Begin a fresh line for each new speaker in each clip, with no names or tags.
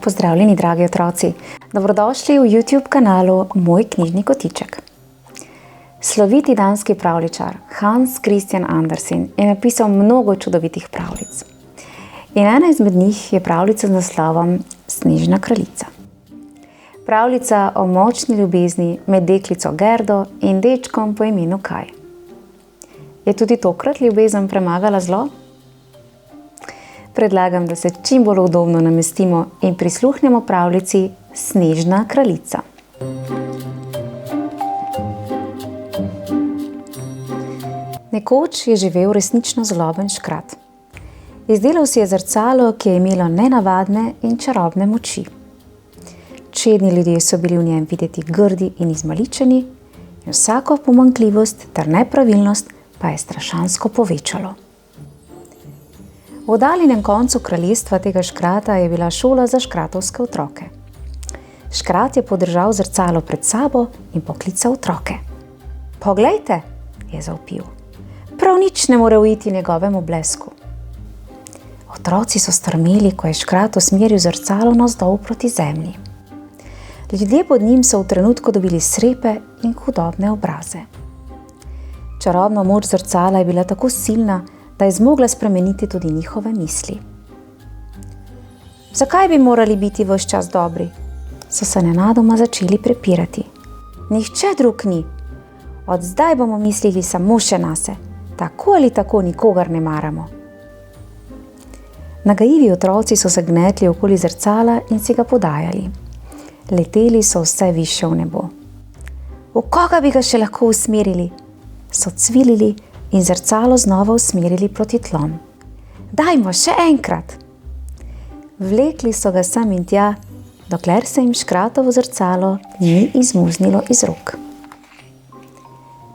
Pozdravljeni, dragi otroci! Dobrodošli v YouTube kanalu Moj knjižni kotiček. Sloviti danski pravljičar Hans Christian Andersen je napisal mnogo čudovitih pravljic. In ena izmed njih je pravljica z naslovom Snežna kraljica. Pravljica o močni ljubezni med deklico Gerdo in dečkom po imenu Kaj. Je tudi tokrat ljubezen premagala zlo? Predlagam, da se čim bolj udobno namestimo in prisluhnemo pravljici Snežna kraljica. Nekoč je živel resnično zloben škrat. Izdelal si je zrcalo, ki je imelo nenavadne in čarobne moči. Čedni ljudje so bili v njem videti grdi in izmaličeni in vsako pomanjkljivost ter nepravilnost pa je strašansko povečalo. V oddaljenem koncu kraljestva tega škrata je bila šola za škratovske otroke. Škrat je podržal zrcalo pred sabo in poklical otroke. "Poglejte," je zavpil, "prav nič ne more uiti njegovemu blesku." Otroci so strmeli, ko je škrat usmeril zrcalo navzdol proti zemlji. Ljudje pod njim so v trenutku dobili srepe in hudobne obraze. Čarobna moč zrcala je bila tako silna, da je zmogla spremeniti tudi njihove misli. "Zakaj bi morali biti ves čas dobri?" so se nenadoma začeli prepirati. "Nihče drug ni. Od zdaj bomo mislili samo še nase. Tako ali tako nikogar ne maramo." Nagajivi otroci so se gnetli okoli zrcala in si ga podajali. Leteli so vse višje v nebo. "V koga bi ga še lahko usmerili?" so cvilili in zrcalo znova usmerili proti tlom. "Dajmo še enkrat!" Vlekli so ga sem in tja, dokler se jim škratovo zrcalo ni izmuznilo iz rok.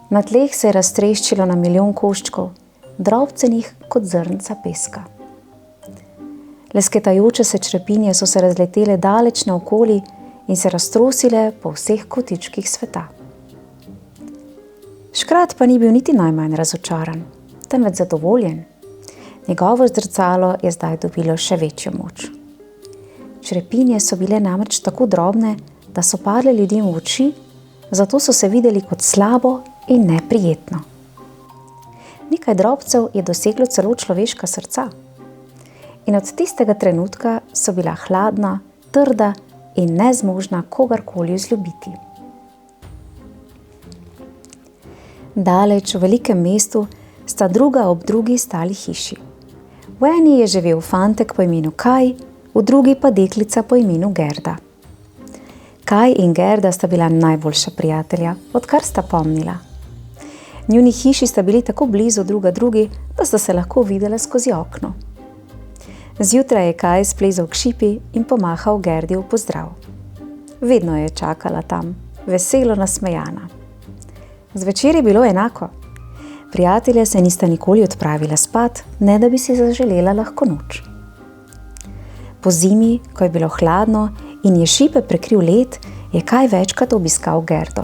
Na tleh se je raztreščilo na milijon koščkov, drobcenih kot zrnca peska. Lesketajoče se črepinje so se razletele daleč naokoli in se raztrosile po vseh kotičkih sveta. Škrat pa ni bil niti najmanj razočaran, temveč zadovoljen. Njegovo zrcalo je zdaj dobilo še večjo moč. Črepinje so bile namreč tako drobne, da so padle ljudem v oči, zato so se videli kot slabo in neprijetno. Nekaj drobcev je doseglo celo človeška srca. In od tistega trenutka so bila hladna, trda in nezmožna kogarkoli vzljubiti. Daleč v velikem mestu sta druga ob drugi stali hiši. V eni je živel fantek po imenu Kaj, v drugi pa deklica po imenu Gerda. Kaj in Gerda sta bila najboljša prijatelja, odkar sta pomnila. Njuni hiši sta bili tako blizu druga drugi, da sta se lahko videla skozi okno. Zjutraj je Kaj splezal k šipi in pomahal Gerdi v pozdrav. Vedno je čakala tam, veselo nasmejana. Zvečer je bilo enako. Prijatelja se nista nikoli odpravila spat, ne da bi si zaželela lahko noč. Po zimi, ko je bilo hladno in je šipe prekril led, je Kaj večkrat obiskal Gerdo.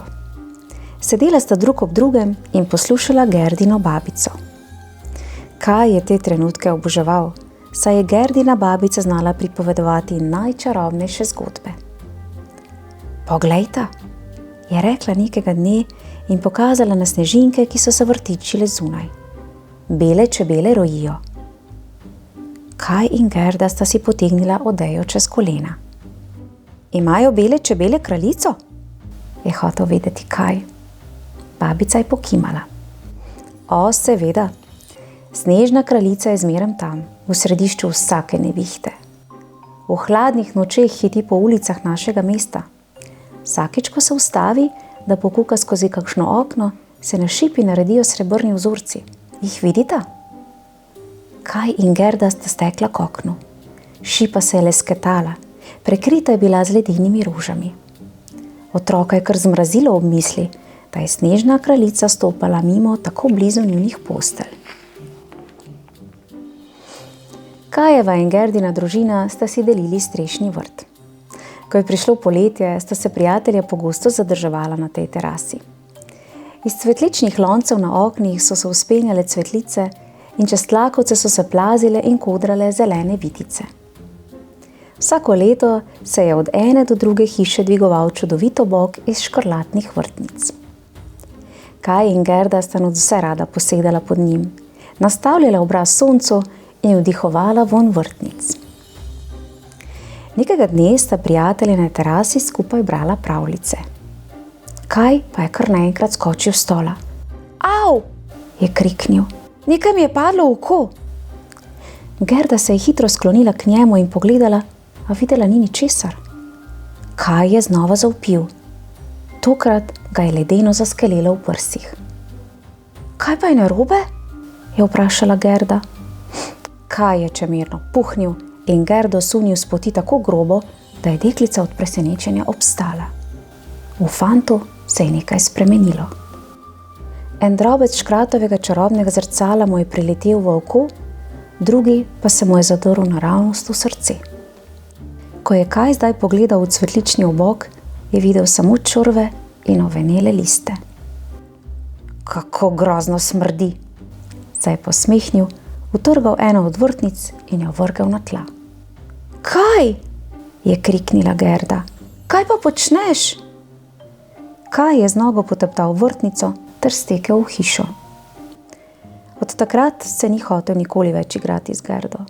Sedela sta drug ob drugem in poslušala Gerdino babico. Kaj je te trenutke oboževal, saj je Gerdina babica znala pripovedovati najčarobnejše zgodbe. "Poglejta," je rekla nekega dne in pokazala na snežinke, ki so se vrtičile zunaj. "Bele čebele rojijo." Kaj in Gerda sta si potegnila odejo čez kolena. "Imajo bele čebele kraljico?" je hotel vedeti Kaj. Babica je pokimala. "O, seveda. Snežna kraljica je zmeraj tam, v središču vsake nevihte. V hladnih nočeh hiti po ulicah našega mesta. Vsakič, ko se ustavi, da pokuka skozi kakšno okno, se na šipi naredijo srebrni vzorci. Jih vidita?" Kaj in Gerda sta stekla k oknu. Šipa se je lesketala, prekrita je bila z ledinimi rožami. Otroka je kar zmrazilo ob misli, da je snežna kraljica stopala mimo tako blizu njunih postelj. Kajeva in Gerdina družina sta si delili strešni vrt. Ko je prišlo poletje, sta se prijatelja pogosto zadrževala na tej terasi. Iz cvetličnih loncev na oknih so se vzpenjale cvetlice in čez tlakovce so se plazile in kodrale zelene vitice. Vsako leto se je od ene do druge hiše dvigoval čudovit obok iz škrlatnih vrtnic. Kaj in Gerda sta nadvse rada posedala pod njim, nastavljala obraz soncu in vdihovala vonj vrtnic. Nekega dne sta prijatelji na terasi skupaj brala pravljice. Kaj pa je kar naenkrat skočil s stola. Au! Je kriknil. Nekaj mi je padlo v oko. Gerda se je hitro sklonila k njemu in pogledala, a videla ni ničesar. Kaj je znova zavpil. Tokrat ga je ledeno zaskelelo v prsih. Kaj pa je narobe? Je vprašala Gerda. Kaj je čemerno puhnil in Gerdo sunil s poti tako grobo, da je deklica od presenečenja obstala. V fantu se je nekaj spremenilo. En drobec škratovega čarobnega zrcala mu je priletel v oko, drugi pa se mu je zadrl naravnost v srce. Ko je Kaj zdaj pogledal v cvetlični obok, je videl samo črve in ovenele liste. Kako grozno smrdi, se je posmehnil, utrgal eno od vrtnic in jo vrgel na tla. Kaj? Je kriknila Gerda. Kaj pa počneš? Kaj je z nogo poteptal vrtnico ter stekel v hišo. Od takrat se ni hotel nikoli več igrati z Gerdo.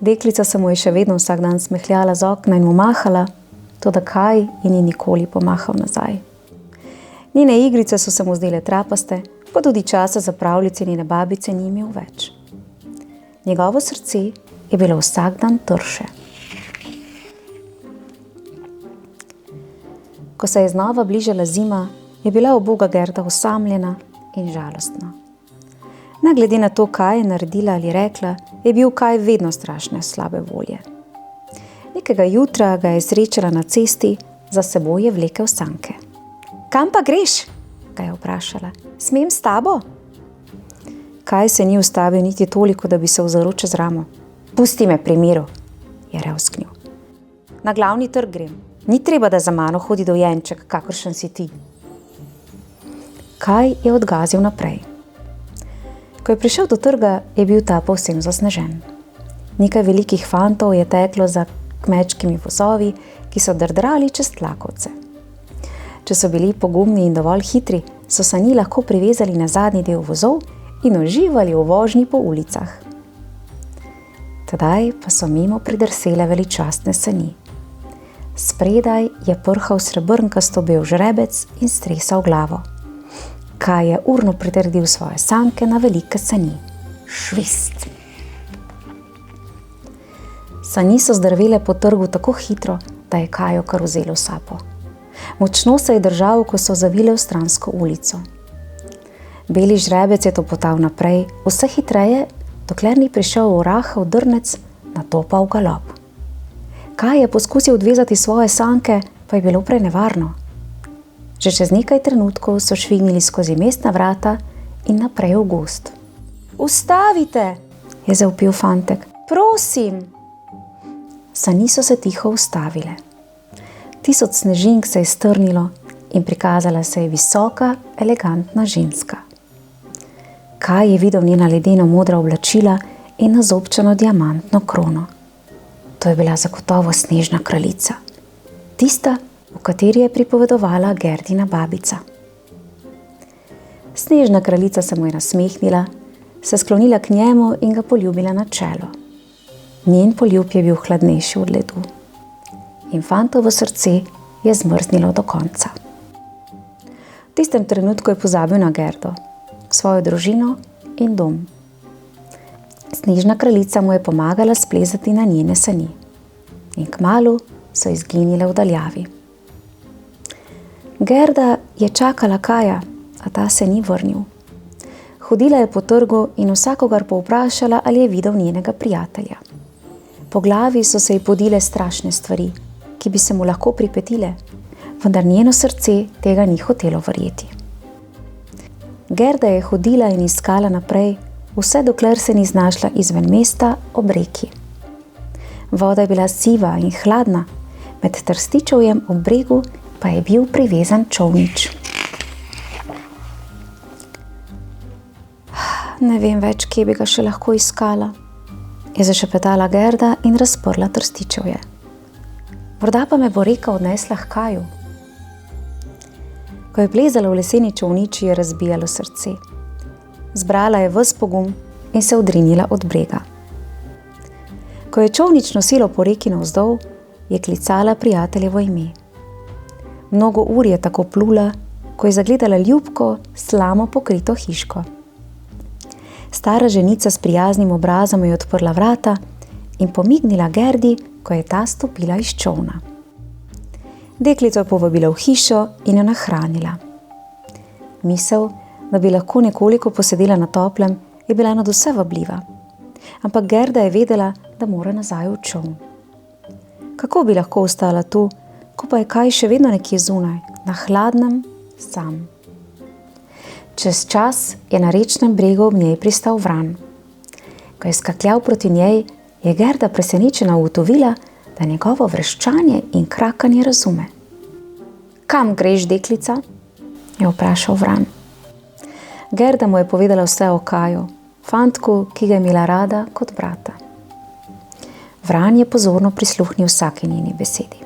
Deklica se mu je še vedno vsak dan smehljala z okna in mu mahala, toda Kaj ji ni nikoli pomahal nazaj. Njene igrice so se mu zdele trapaste, pa tudi časa za pravljice njene babice ni imel več. Njegovo srce je bilo vsak dan trše. Ko se je znova bližala zima, je bila uboga Gerda osamljena in žalostna. Ne glede na to, kaj je naredila ali rekla, je bil Kaj vedno strašne slabe volje. Nekega jutra ga je srečala na cesti, za seboj je vlekel sanke. Kam pa greš? Ga je vprašala. Smem s tabo? Kaj se ni ustavil niti toliko, da bi se ozrl čez ramo. Pusti me pri miru, je revsknil. Na glavni trg grem. Ni treba, da za mano hodi dojenček, kakršen si ti. Kaj je odgazil naprej. Ko je prišel do trga, je bil ta povsem zasnežen. Nekaj velikih fantov je teklo za kmečkimi vozovi, ki so drdrali čez tlakovce. Če so bili pogumni in dovolj hitri, so sani lahko privezali na zadnji del vozov in uživali v vožnji po ulicah. Tedaj pa so mimo pridrsele veličastne sani. Spredaj je prhal srebrnkasto bel žrebec in stresal glavo. Kaj je urno pritrdil svoje sanke na velike sani. Švist! Sani so zdrvele po trgu tako hitro, da je Kaju kar vzelo sapo. Močno se je držal, ko so zavile v stransko ulico. Beli žrebec je topotal naprej, vse hitreje, dokler ni prišel v rahav drnec, nato pa v galop. Kaj je poskusil odvezati svoje sanke, pa je bilo prenevarno. Že čez nekaj trenutkov so švignili skozi mestna vrata in naprej v gozd. Ustavite, je zavpil fantek. Prosim! Sani so se tiho ustavile. 1000 snežink se je strnilo in prikazala se je visoka, elegantna ženska. Kaj je videl njena ledeno modra oblačila in nazobčeno diamantno krono. To je bila zagotovo snežna kraljica. Tista, o kateri je pripovedovala Gerdina babica. Snežna kraljica se mu je nasmehnila, se sklonila k njemu in ga poljubila na čelo. Njen poljub je bil hladnejši od ledu. In fantovo srce je zmrznilo do konca. V tistem trenutku je pozabil na Gerdo, svojo družino in dom. Snežna kraljica mu je pomagala splezati na njene sani. In kmalu so izginile v daljavi. Gerda je čakala Kaja, a ta se ni vrnil. Hodila je po trgu in vsakogar povprašala, ali je videl njenega prijatelja. Po glavi so se ji podile strašne stvari, ki bi se mu lahko pripetile. vendar njeno srce tega ni hotelo verjeti. Gerda je hodila in iskala naprej, vse dokler se ni znašla izven mesta ob reki. Voda je bila siva in hladna, med trstičevjem ob bregu pa je bil privezan čolnič. Ne vem več, kje bi ga še lahko iskala, je zašepetala Gerda in razprla trstičevje. Morda pa me bo reka odnesla h Kaju. Ko je plezala v leseni čolnič, je razbijalo srce. Zbrala je ves pogum in se odrinila od brega. Ko je čolnič nosilo po reki navzdol, je klicala prijateljevo ime. Mnogo ur je tako plula, ko je zagledala ljubko, slamo pokrito hiško. Stara ženica s prijaznim obrazom je odprla vrata in pomignila Gerdi, ko je ta stopila iz čolna. Deklico je povabila v hišo in jo nahranila. Misel, da bi lahko nekoliko posedela na toplem, je bila nadvse vabljiva. Ampak Gerda je vedela, da mora nazaj v čoln. Kako bi lahko ostala tu, ko pa je Kaj še vedno nekje zunaj, na hladnem, sam? Čez čas je na rečnem bregu ob njej pristal Vran. Ko je skakljal proti njej, je Gerda presenečena ugotovila, da njegovo vreščanje in krakanje razume. Kam greš, deklica? Je vprašal Vran. Gerda mu je povedala vse o Kaju, fantku, ki ga je imela rada kot brata. Vran je pozorno prisluhnil vsaki njeni besedi.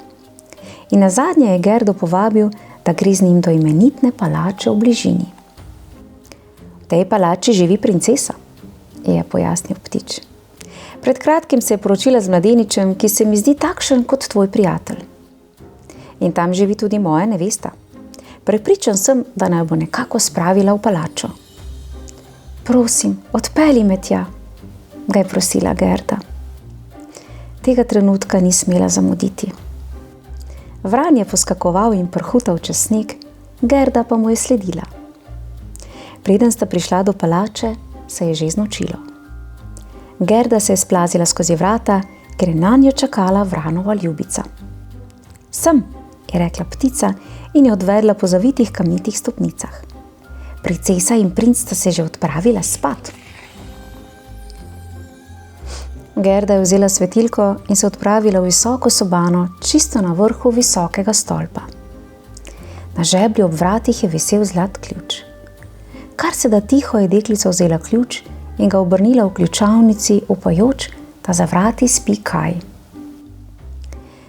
In nazadnje je Gerdo povabil, da gre z njim do imenitne palače v bližini. V tej palači živi princesa, je pojasnil ptič. Pred kratkim se je poročila z mladeničem, ki se mi zdi takšen kot tvoj prijatelj. In tam živi tudi moja nevesta. Prepričan sem, da naj bo nekako spravila v palačo. Prosim, odpelji me tja, ga je prosila Gerda. Tega trenutka ni smela zamuditi. Vran je poskakoval in prhutal čez sneg, Gerda pa mu je sledila. Preden sta prišla do palače, se je že znočilo. Gerda se je splazila skozi vrata, ker je nanjo čakala Vranova ljubica. Sem, je rekla ptica in je odvedla po zavitih kamnitih stopnicah. Princesa in princ sta se že odpravila spat. Gerda je vzela svetilko in se odpravila v visoko sobano, čisto na vrhu visokega stolpa. Na žeblju ob vratih je visel zlat ključ. Kar se da tiho je deklica vzela ključ in ga obrnila v ključavnici, upajoč, da za vrati spi Kaj.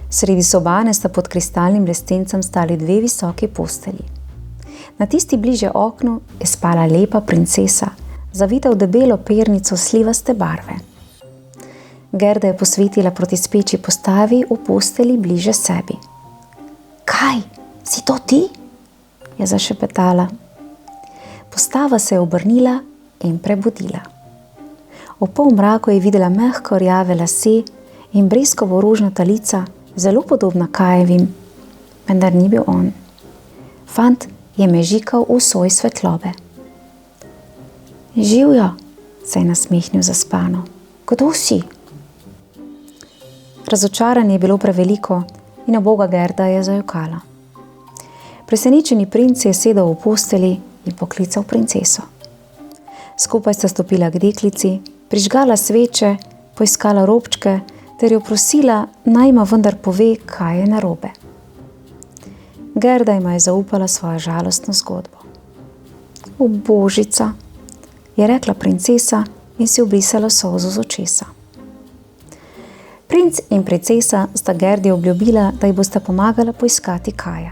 Sredi sobane sta pod kristalnim lestencem stali dve visoki postelji. Na tisti bližje oknu je spala lepa princesa, zavita v debelo pernico slivaste barve. Gerda je posvetila proti speči postavi v posteli bliže sebi. Kaj, si to ti? Je zašepetala. Postava se je obrnila in prebudila. V polmraku je videla mehko rjave lase in breskovo rožnata lica, zelo podobna Kajevim, vendar ni bil on. Fant je mežikal v soj svetlobe. Živjo, se je nasmehnil zaspano. Kdo si? Razočaranje je bilo preveliko in uboga Gerda je zajokala. Presenečeni princ je sedel v posteli in poklical princeso. Skupaj sta stopila k deklici, prižgala sveče, poiskala robčke ter jo prosila, naj jima vendar pove, kaj je narobe. Gerda jima je zaupala svojo žalostno zgodbo. O, božica, je rekla princesa in si obrisala solzo z očesa. Princ in princesa sta Gerdi obljubila, da ji bosta pomagala poiskati Kaja.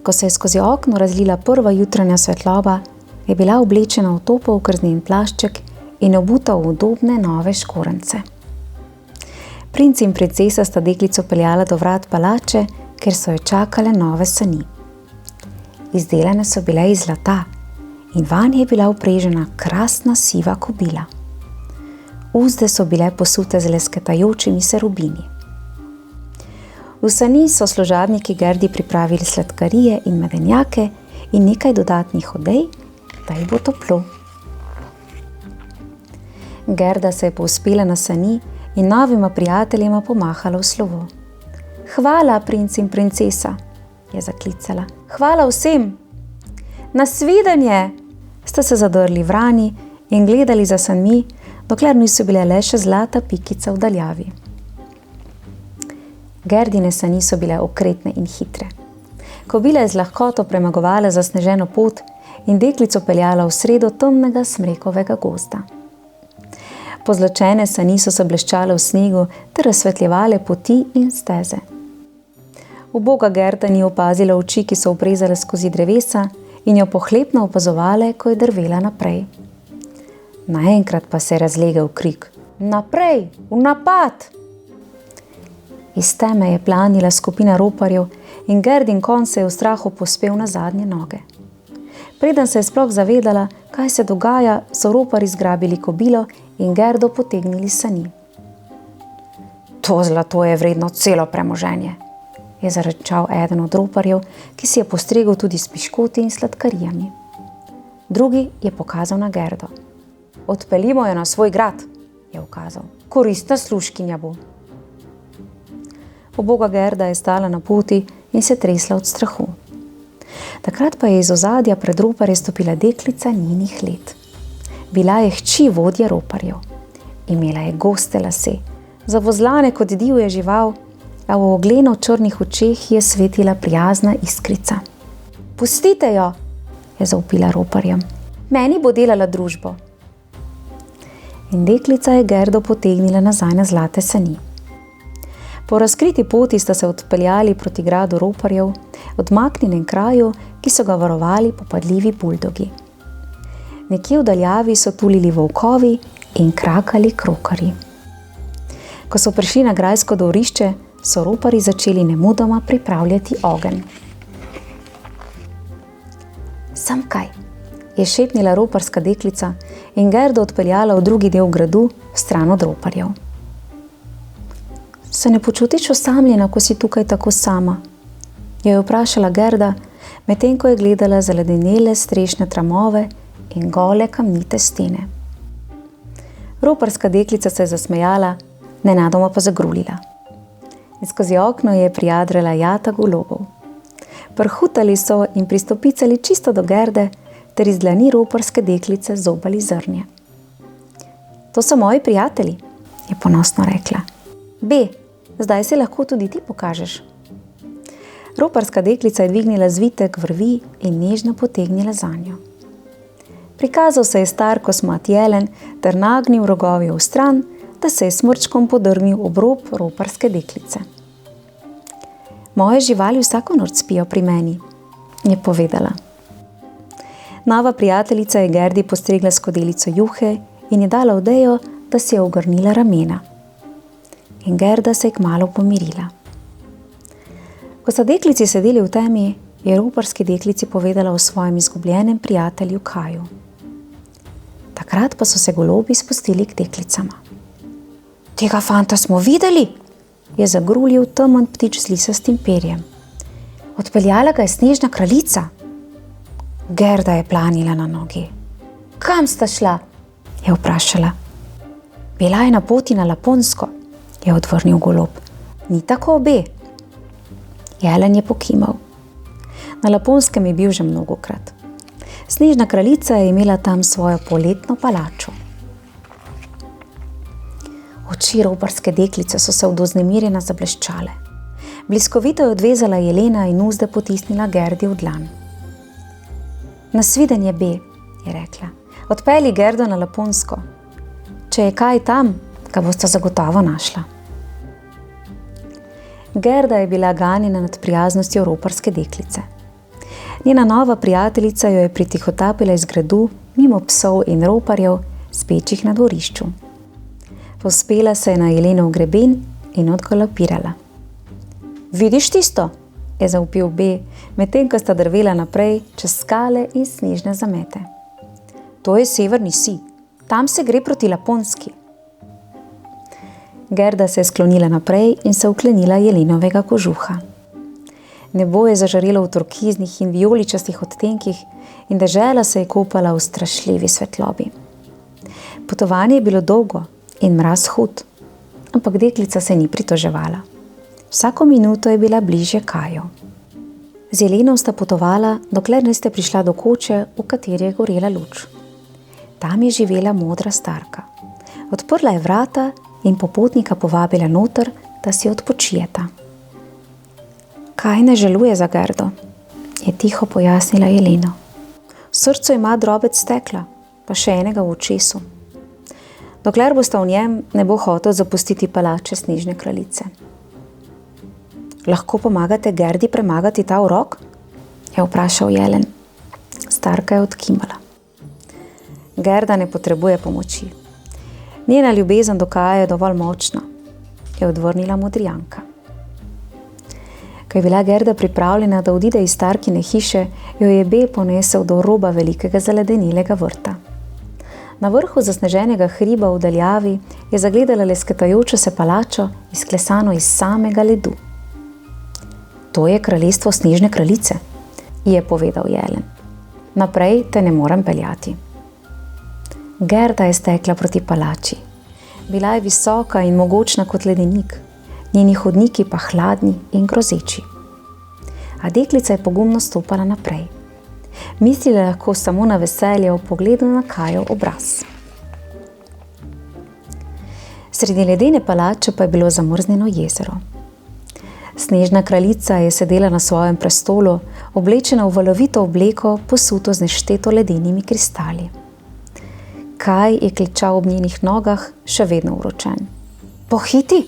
Ko se je skozi okno razlila prva jutranja svetloba, je bila oblečena v topel krznen plašček in obuta v udobne nove škorence. Princ in princesa sta deklico peljala do vrat palače, ker so jo čakale nove sani. Izdelane so bile iz zlata in vanje je bila vprežena krasna siva kobila. Uzde so bile posute z lesketajočimi se rubini. V sani so služabniki Gerdi pripravili sladkarije in medenjake in nekaj dodatnih odej, da ji bo toplo. Gerda se je povzpela na sani in novima prijateljima pomahala v slovo. Hvala, princ in princesa, je zaklicala. Hvala vsem! Nasvidenje! Sta se zadrli vrani in gledali za sanmi, dokler niso bile le še zlata pikica v daljavi. Gerdine sani so bile okretne in hitre. Kobila je z lahkoto premagovala zasneženo pot in deklico peljala v sredo temnega smrekovega gozda. Pozlačene sani so se bleščale v snegu ter razsvetljevale poti in steze. Uboga Gerda ni opazila oči, ki so oprezale skozi drevesa in jo pohlepno opazovale, ko je drvela naprej. Naenkrat pa se je razlegel krik. Naprej, v napad! Iz teme je planila skupina roparjev in Gerdin konj se je v strahu pospel na zadnje noge. Preden se je sploh zavedala, kaj se dogaja, so roparji zgrabili kobilo in Gerdo potegnili sani. To zlato je vredno celo premoženje, je zarečal eden od roparjev, ki si je postregel tudi s piškoti in sladkarijami. Drugi je pokazal na Gerdo. Odpeljimo jo na svoj grad, je ukazal. Koristna služkinja bo. Uboga Gerda je stala na poti in se tresla od strahu. Takrat pa je iz ozadja pred roparje stopila deklica njenih let. Bila je hči vodje roparjev. Imela je goste lase, zavozlane kot divja žival, a v ogleno črnih očeh je svetila prijazna iskrica. Pustite jo, je zavpila roparjem. Meni bo delala družbo. In deklica je Gerdo potegnila nazaj na zlate sani. Po razkriti poti sta se odpeljali proti gradu roparjev, odmaknjenem kraju, ki so ga varovali popadljivi buldogi. Nekje v daljavi so tulili volkovi in krakali krokarji. Ko so prišli na grajsko dvorišče, so roparji začeli nemudoma pripravljati ogenj. Sam kaj, je šepnila roparska deklica in Gerdo odpeljala v drugi del gradu, stran od roparjev. Se ne počutiš osamljena, ko si tukaj tako sama? Jo je vprašala Gerda, medtem ko je gledala zaledenele strešne tramove in gole kamnite stene. Roparska deklica se je zasmejala, nenadoma pa zagrulila. In skozi okno je prijadrala jata golobov. Prhutali so in pristopicali čisto do Gerde, ter iz dlani roparske deklice zobali zrnje. To so moji prijatelji, je ponosno rekla. B, zdaj se lahko tudi ti pokažeš. Roparska deklica je dvignila zvitek vrvi in nežno potegnila zanjo. Prikazal se je star kosmat jelen ter nagnil rogovi v stran, da se je smrčkom podrgnil ob rob roparske deklice. Moje živali vsako noč spijo pri meni, je povedala. Nova prijateljica je Gerdi postregla skodelico juhe in je dala odejo, da si je ogrnila ramena. In Gerda se je kmalu pomirila. Ko sta deklici sedeli v temi, je roparski deklici povedala o svojem izgubljenem prijatelju Kaju. Takrat pa so se golobi spustili k deklicama. Tega fanta smo videli, je zagrulil temen ptič z lisastim perjem. Odpeljala ga je snežna kraljica. Gerda je planila na nogi. Kam sta šla? Je vprašala. Bila je na poti na Laponsko, je odvrnil golob. Ni tako obe. Jelen je pokimal. Na Laponskem je bil že mnogokrat. Snežna kraljica je imela tam svojo poletno palačo. Oči roparske deklice so se od vznemirjenja zableščale. Bliskovito je odvezala jelena in uzde potisnila Gerdi v dlan. Nasvidenje, B, je rekla. Odpelji Gerdo na Laponsko. Če je kaj tam, ga bosta zagotovo našla. Gerda je bila ganjena nad prijaznostjo roparske deklice. Njena nova prijateljica jo je pritihotapila iz gradu, mimo psov in roparjev, spečih na dvorišču. Povzpela se je na jelenov greben in odgalopirala. Vidiš tisto? Je zavpil B, medtem ko sta drvela naprej čez skale in snežne zamete. To je severni sij. Tam se gre proti Laponski. Gerda se je sklonila naprej in se uklenila jelenovega kožuha. Nebo je zažarelo v turkiznih in vijoličastih odtenkih in dežela se je kopala v strašljivi svetlobi. Potovanje je bilo dolgo in mraz hud, ampak deklica se ni pritoževala. Vsako minuto je bila bližje Kaju. Z Jelenom sta potovala, dokler niste prišla do koče, v kateri je gorela luč. Tam je živela modra starka. Odprla je vrata in popotnika povabila noter, da si odpočijeta. Kaj ne želuje za Gerdo, je tiho pojasnila Jelena. V srcu ima drobec stekla, pa še enega v očesu. Dokler bosta v njem, ne bo hotel zapustiti palače Snežne kraljice. Lahko pomagate Gerdi premagati ta urok? Je vprašal Jelen. Starka je odkimala. Gerda ne potrebuje pomoči. Njena ljubezen do Kaja je dovolj močna, je odvrnila Modrijanka. Ko je bila Gerda pripravljena, da odide iz starkine hiše, jo je B ponesel do roba velikega zaledenelega vrta. Na vrhu zasneženega hriba v daljavi je zagledala lesketajočo se palačo, izklesano iz samega ledu. To je kraljestvo Snežne kraljice, ji je povedal Jelen. Naprej te ne morem peljati. Gerda je stekla proti palači. Bila je visoka in mogočna kot ledenik, njeni hodniki pa hladni in grozeči. A deklica je pogumno stopala naprej. Mislila je lahko samo na veselje v pogledu na Kajev obraz. Sredi ledene palače pa je bilo zamrznjeno jezero. Snežna kraljica je sedela na svojem prestolu, oblečena v valovito obleko, posuto z nešteto ledenimi kristali. Kaj je klečal ob njenih nogah, še vedno vročen. Pohiti,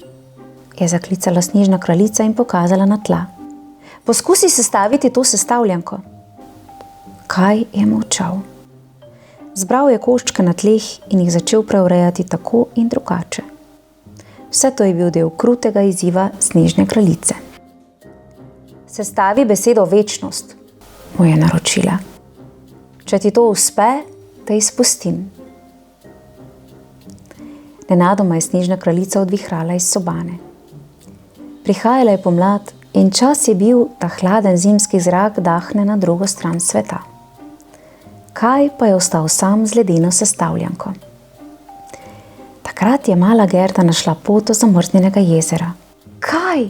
je zaklicala Snežna kraljica in pokazala na tla. Poskusi sestaviti to sestavljanko. Kaj je molčal. Zbral je koščke na tleh in jih začel preurejati tako in drugače. Vse to je bil del krutega izziva Snežne kraljice. Sestavi besedo večnost, mu je naročila. Če ti to uspe, te izpustim. Nenadoma je Snežna kraljica odvihrala iz sobane. Prihajala je pomlad in čas je bil, da hladen zimski zrak dahne na drugo stran sveta. Kaj pa je ostal sam z ledeno sestavljanko. Takrat je mala Gerda našla pot do zamrznjenega jezera. Kaj?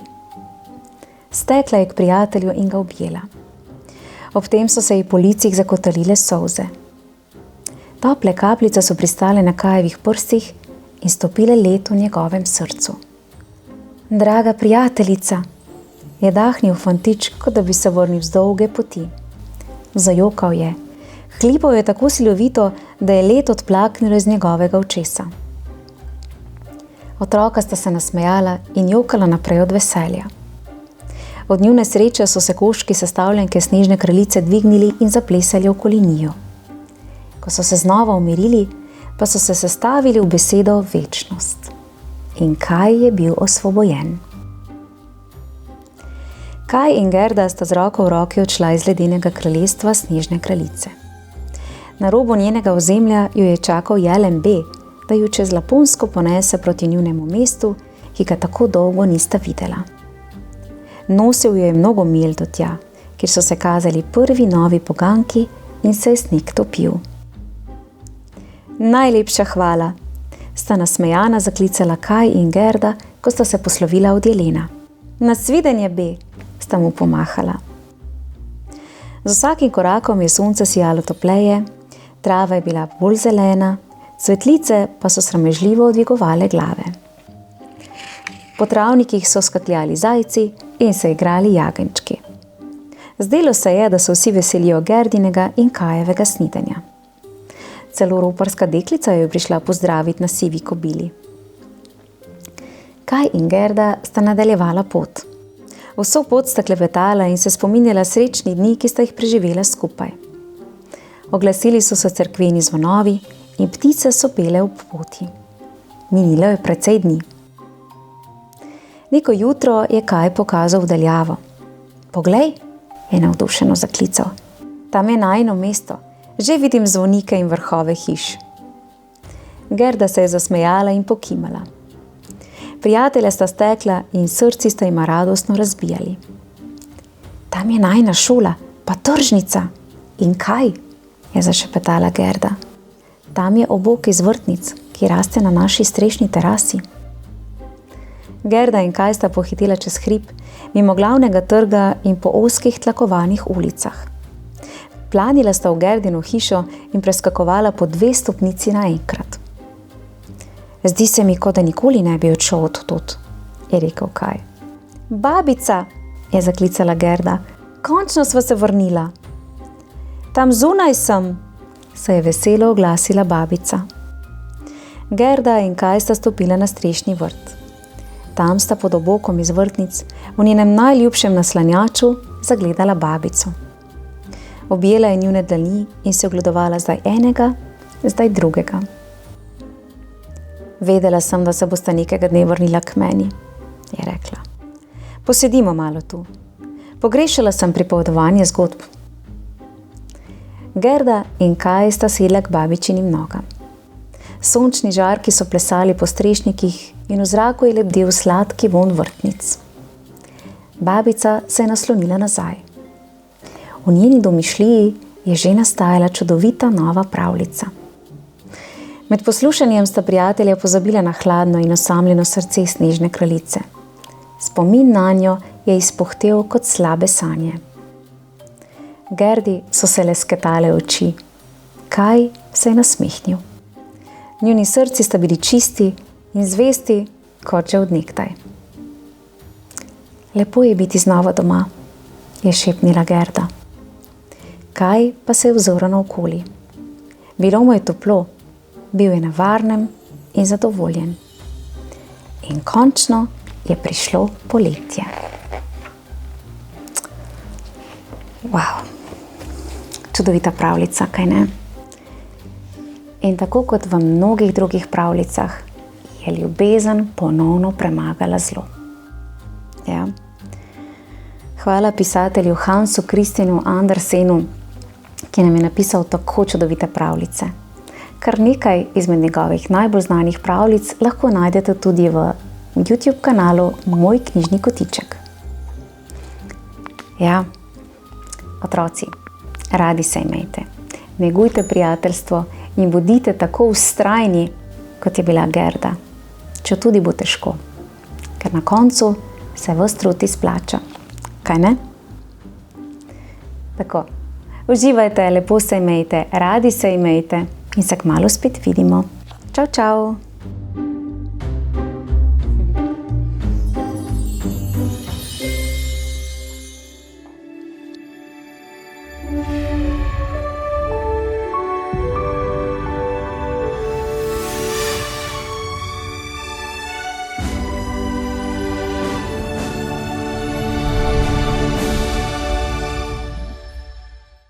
Stekla je k prijatelju in ga objela. Ob tem so se ji po licih zakotalile solze. Tople kapljice so pristale na Kajevih prstih in stopile led v njegovem srcu. Draga prijateljica, je dahnil fantič, kot da bi se vrnil z dolge poti. Zajokal je. Hlipal je tako silovito, da je led odplaknilo iz njegovega očesa. Otroka sta se nasmejala in jokala naprej od veselja. Od njune sreče so se koščki sestavljanke Snežne kraljice dvignili in zaplesali okoli njiju. Ko so se znova umirili, pa so se sestavili v besedo večnost. In Kaj je bil osvobojen. Kaj in Gerda sta z roko v roki odšla iz ledenega kraljestva Snežne kraljice. Na robu njenega ozemlja jo je čakal Jelen B, da ju čez Laponsko ponese proti njunemu mestu, ki ga tako dolgo nista videla. Nosil jo je mnogo milj do tja, kjer so se kazali prvi novi poganki in se je sneg topil. Najlepša hvala, sta nasmejana zaklicala Kaj in Gerda, ko sta se poslovila od Jelena. Nasvidenje, B, sta mu pomahala. Z vsakim korakom je sonce sijalo topleje, trava je bila bolj zelena, cvetlice pa so sramežljivo dvigovale glave. Po travnikih so skakljali zajci in se igrali jagenjčki. Zdelo se je, da so vsi veselijo Gerdinega in Kajevega snidenja. Celo roparska deklica jo je prišla pozdraviti na sivi kobili. Kaj in Gerda sta nadaljevala pot. Vso pot sta klepetala in se spominjala srečni dni, ki sta jih preživela skupaj. Oglasili so se cerkveni zvonovi in ptice so pele ob poti. Minilo je precej dni. Neko jutro je Kaj pokazal v daljavo. Poglej, je navdušeno zaklical. Tam je najino mesto. Že vidim zvonike in vrhove hiš. Gerda se je zasmejala in pokimala. Prijatelja sta stekla in srci sta jima radostno razbijali. Tam je najina šola, pa tržnica. In kaj? Je zašepetala Gerda. Tam je obok iz vrtnic, ki raste na naši strešni terasi. Gerda in Kaj sta pohitela čez hrib, mimo glavnega trga in po ozkih tlakovanih ulicah. Planila sta v Gerdino hišo in preskakovala po 2 stopnici naenkrat. Zdi se mi, kot da nikoli ne bi odšel od tod, je rekel Kaj. Babica, je zaklicala Gerda, končno sva se vrnila. Tam zunaj sem, se je veselo oglasila babica. Gerda in Kaj sta stopila na strešni vrt. Tam sta pod obokom iz vrtnic, v njenem najljubšem naslanjaču, zagledala babico. Objela je njune dlani in se ogledovala zdaj enega, zdaj drugega. Vedela sem, da se bosta nekega dne vrnila k meni, je rekla. Posedimo malo tu. Pogrešala sem pripovedovanje zgodb. Gerda in Kaj sta sedla k babičinim nogam. Sončni žarki so plesali po strešnikih in v zraku je lebdel sladki vonj vrtnic. Babica se je naslonila nazaj. V njeni domišljiji je že nastajala čudovita nova pravljica. Med poslušanjem sta prijatelja pozabila na hladno in osamljeno srce snežne kraljice. Spomin nanjo je izpuhtel kot slabe sanje. Gerdi so se lesketale oči. Kaj se je nasmehnil. Njuni srci sta bili čisti in zvesti kot že od nekdaj. Lepo je biti znova doma, je šepnila Gerda. Kaj pa se je ozrl naokoli. Bilo mu je toplo, bil je na varnem in zadovoljen. In končno je prišlo poletje. Wow, čudovita pravljica, kaj ne? In tako kot v mnogih drugih pravljicah, je ljubezen ponovno premagala zlo. Ja. Hvala pisatelju Hansu Christianu Andersenu, ki nam je napisal tako čudovite pravljice. Kar nekaj izmed njegovih najbolj znanih pravljic lahko najdete tudi v YouTube kanalu Moj knjižni kotiček. Ja, otroci, radi se imejte, negujte prijateljstvo in bodite tako vztrajni, kot je bila Gerda, če tudi bo težko, ker na koncu se ves trud izplača. Kaj ne? Tako, uživajte, lepo se imejte, radi se imejte in se kmalu spet vidimo. Čau, čau!